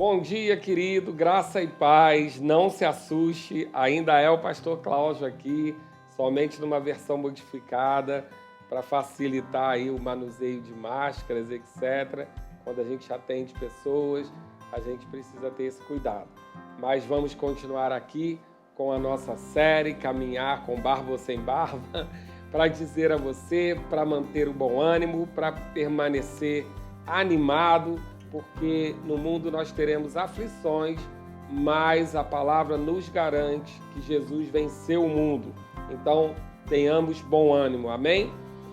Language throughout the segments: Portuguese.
Bom dia, querido, graça e paz, não se assuste, ainda é o pastor Cláudio aqui, somente numa versão modificada, para facilitar aí o manuseio de máscaras, etc. Quando a gente atende pessoas, a gente precisa ter esse cuidado. Mas vamos continuar aqui com a nossa série, Caminhar com Barba ou Sem Barba, para dizer a você, para manter o bom ânimo, para permanecer animado, porque no mundo nós teremos aflições, mas a palavra nos garante que Jesus venceu o mundo. Então, tenhamos bom ânimo, amém?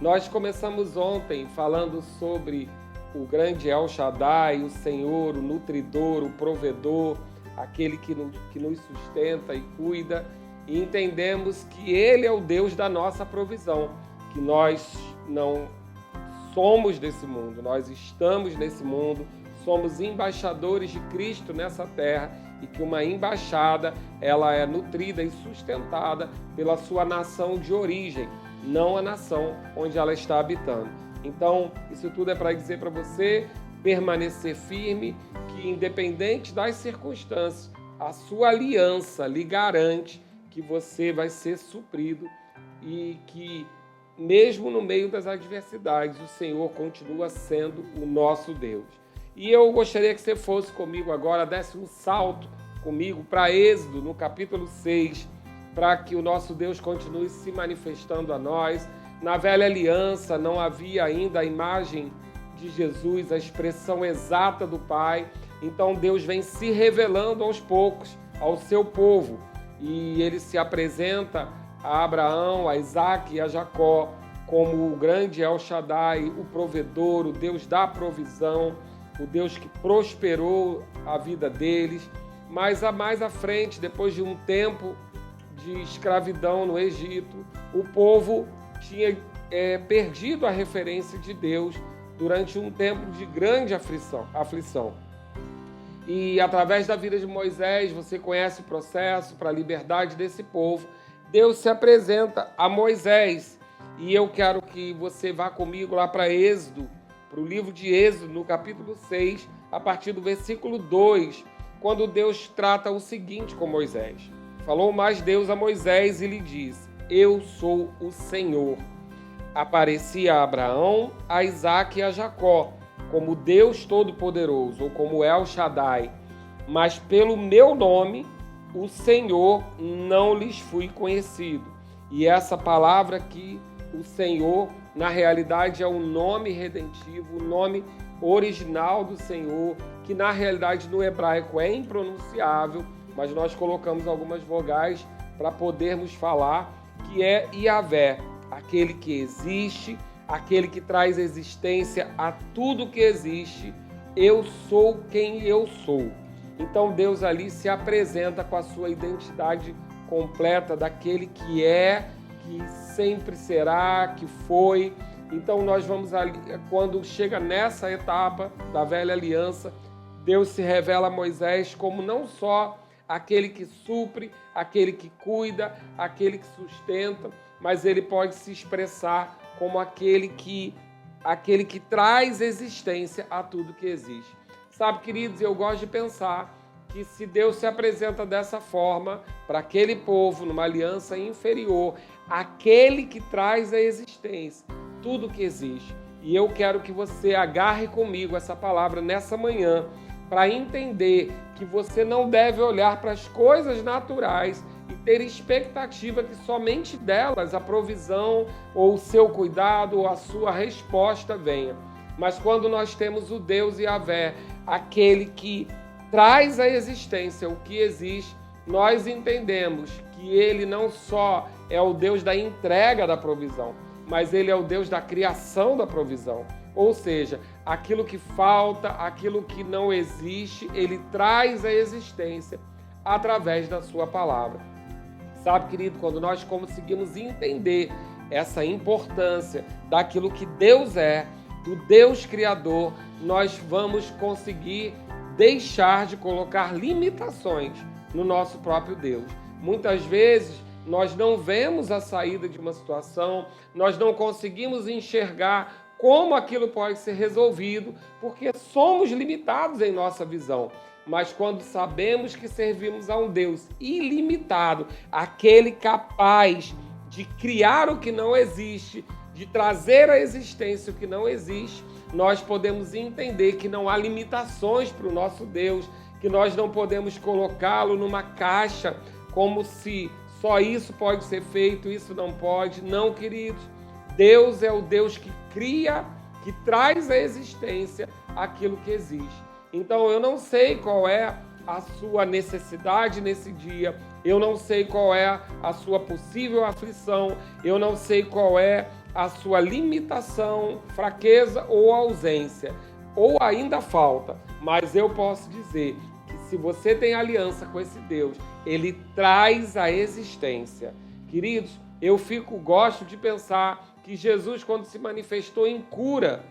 Nós começamos ontem falando sobre o grande El Shaddai, o Senhor, o nutridor, o provedor, aquele que nos sustenta e cuida, e entendemos que Ele é o Deus da nossa provisão, que nós não somos desse mundo, nós estamos nesse mundo, somos embaixadores de Cristo nessa terra e que uma embaixada ela é nutrida e sustentada pela sua nação de origem, não a nação onde ela está habitando. Então, isso tudo é para dizer para você permanecer firme, que independente das circunstâncias, a sua aliança lhe garante que você vai ser suprido e que mesmo no meio das adversidades, o Senhor continua sendo o nosso Deus. E eu gostaria que você fosse comigo agora, desse um salto comigo para Êxodo, no capítulo 6, para que o nosso Deus continue se manifestando a nós. Na velha aliança não havia ainda a imagem de Jesus, a expressão exata do Pai. Então Deus vem se revelando aos poucos ao seu povo. E ele se apresenta a Abraão, a Isaac e a Jacó como o grande El Shaddai, o provedor, o Deus da provisão, o Deus que prosperou a vida deles. Mas mais à frente, depois de um tempo de escravidão no Egito, o povo tinha perdido a referência de Deus durante um tempo de grande aflição. E através da vida de Moisés, você conhece o processo para a liberdade desse povo. Deus se apresenta a Moisés. E eu quero que você vá comigo lá para Êxodo, para o livro de Êxodo, no capítulo 6, a partir do versículo 2, quando Deus trata o seguinte com Moisés. Falou mais Deus a Moisés e lhe disse: Eu sou o Senhor. Apareci a Abraão, a Isaac e a Jacó, como Deus Todo-Poderoso, ou como El Shaddai, mas pelo meu nome, o Senhor, não lhes fui conhecido. E essa palavra aqui, o Senhor, na realidade é o nome redentivo, o nome original do Senhor, que na realidade no hebraico é impronunciável, mas nós colocamos algumas vogais para podermos falar, que é Yahvé, aquele que existe, aquele que traz existência a tudo que existe. Eu sou quem eu sou. Então Deus ali se apresenta com a sua identidade completa daquele que é, que sempre será, que foi. Então nós vamos ali, quando chega nessa etapa da velha aliança, Deus se revela a Moisés como não só aquele que supre, aquele que cuida, aquele que sustenta, mas ele pode se expressar como aquele que traz existência a tudo que existe. Sabe, queridos, eu gosto de pensar que se Deus se apresenta dessa forma para aquele povo, numa aliança inferior, aquele que traz a existência, tudo que existe. E eu quero que você agarre comigo essa palavra nessa manhã, para entender que você não deve olhar para as coisas naturais e ter expectativa que somente delas a provisão ou o seu cuidado ou a sua resposta venha. Mas quando nós temos o Deus Yahvé, aquele que traz à existência o que existe, nós entendemos que ele não só é o Deus da entrega da provisão, mas ele é o Deus da criação da provisão. Ou seja, aquilo que falta, aquilo que não existe, ele traz à existência através da sua palavra. Sabe, querido, quando nós conseguimos entender essa importância daquilo que Deus é, do Deus Criador, nós vamos conseguir deixar de colocar limitações no nosso próprio Deus. Muitas vezes nós não vemos a saída de uma situação, nós não conseguimos enxergar como aquilo pode ser resolvido, porque somos limitados em nossa visão. mas quando sabemos que servimos a um Deus ilimitado, aquele capaz de criar o que não existe, de trazer à existência o que não existe, nós podemos entender que não há limitações para o nosso Deus, que nós não podemos colocá-lo numa caixa como se só isso pode ser feito, isso não pode. Não, queridos. Deus é o Deus que cria, que traz à existência aquilo que existe. Então, eu não sei qual é a sua necessidade nesse dia, eu não sei qual é a sua possível aflição, eu não sei qual é a sua limitação, fraqueza ou ausência, ou ainda falta, mas eu posso dizer que se você tem aliança com esse Deus, Ele traz a existência. Queridos, eu gosto de pensar que Jesus, quando se manifestou em cura,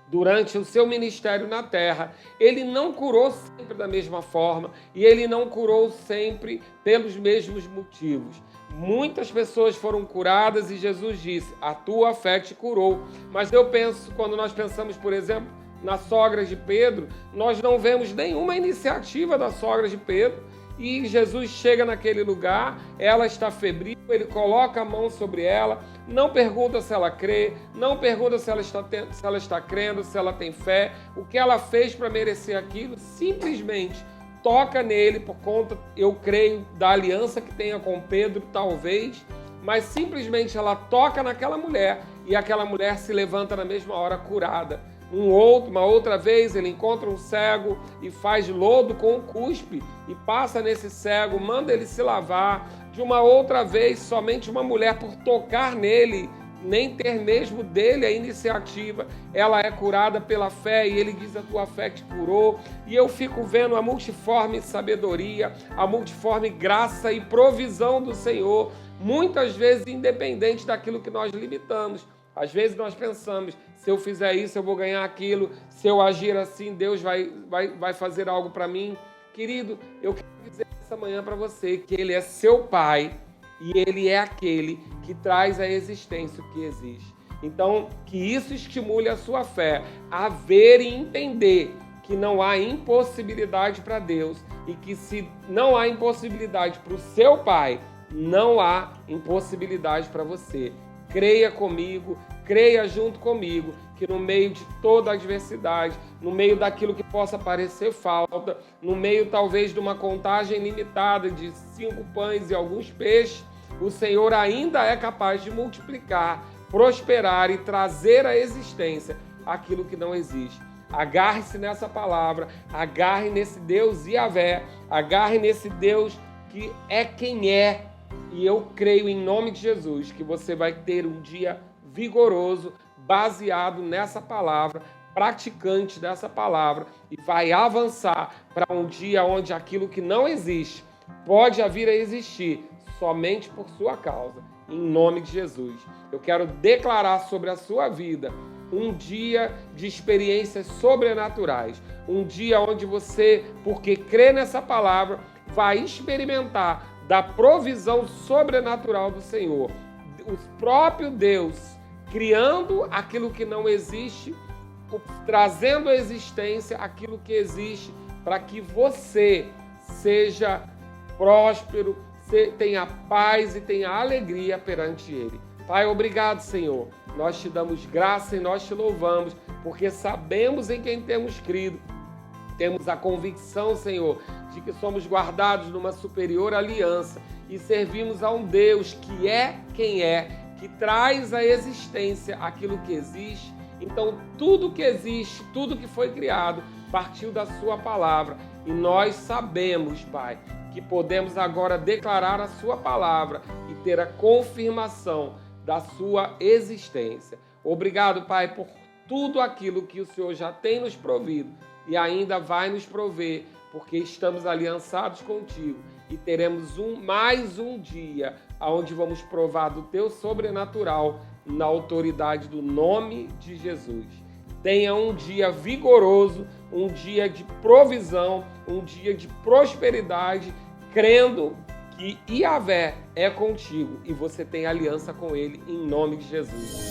durante o seu ministério na terra, ele não curou sempre da mesma forma e ele não curou sempre pelos mesmos motivos. Muitas pessoas foram curadas e Jesus disse, a tua fé te curou. Mas eu penso, quando nós pensamos, por exemplo, na sogra de Pedro, nós não vemos nenhuma iniciativa da sogra de Pedro. E Jesus chega naquele lugar, ela está febril, ele coloca a mão sobre ela, não pergunta se ela crê, não pergunta se ela está crendo, se ela tem fé, o que ela fez para merecer aquilo, simplesmente toca nele por conta, eu creio, da aliança que tenha com Pedro, talvez, mas simplesmente ela toca naquela mulher e aquela mulher se levanta na mesma hora curada. Uma outra vez ele encontra um cego e faz lodo com um cuspe e passa nesse cego, manda ele se lavar. De uma outra vez, somente uma mulher, por tocar nele, nem ter mesmo dele a iniciativa, ela é curada pela fé e ele diz, a tua fé te curou. E eu fico vendo a multiforme sabedoria, a multiforme graça e provisão do Senhor, muitas vezes independente daquilo que nós limitamos. Às vezes nós pensamos, se eu fizer isso, eu vou ganhar aquilo, se eu agir assim, Deus vai fazer algo para mim. Querido, eu quero dizer essa manhã para você que Ele é seu Pai e Ele é aquele que traz à existência o que existe. Então, que isso estimule a sua fé a ver e entender que não há impossibilidade para Deus e que se não há impossibilidade para o seu Pai, não há impossibilidade para você. Creia comigo, creia junto comigo, que no meio de toda a adversidade, no meio daquilo que possa parecer falta, no meio talvez de uma contagem limitada de 5 pães e alguns peixes, o Senhor ainda é capaz de multiplicar, prosperar e trazer à existência aquilo que não existe. Agarre-se nessa palavra, agarre nesse Deus Yahvé, agarre nesse Deus que é quem é. E eu creio em nome de Jesus que você vai ter um dia vigoroso, baseado nessa palavra, praticante dessa palavra, e vai avançar para um dia onde aquilo que não existe pode vir a existir somente por sua causa, em nome de Jesus. Eu quero declarar sobre a sua vida um dia de experiências sobrenaturais, um dia onde você, porque crê nessa palavra, vai experimentar da provisão sobrenatural do Senhor. O próprio Deus criando aquilo que não existe, trazendo à existência aquilo que existe, para que você seja próspero, tenha paz e tenha alegria perante Ele. Pai, obrigado, Senhor. Nós te damos graça e nós te louvamos, porque sabemos em quem temos crido. Temos a convicção, Senhor, de que somos guardados numa superior aliança e servimos a um Deus que é quem é, que traz à existência aquilo que existe. Então, tudo que existe, tudo que foi criado, partiu da sua palavra. E nós sabemos, Pai, que podemos agora declarar a sua palavra e ter a confirmação da sua existência. Obrigado, Pai, por tudo aquilo que o Senhor já tem nos provido e ainda vai nos prover, porque estamos aliançados contigo e teremos mais um dia onde vamos provar do teu sobrenatural na autoridade do nome de Jesus. Tenha um dia vigoroso, um dia de provisão, um dia de prosperidade, crendo que Yahvé é contigo e você tem aliança com ele em nome de Jesus.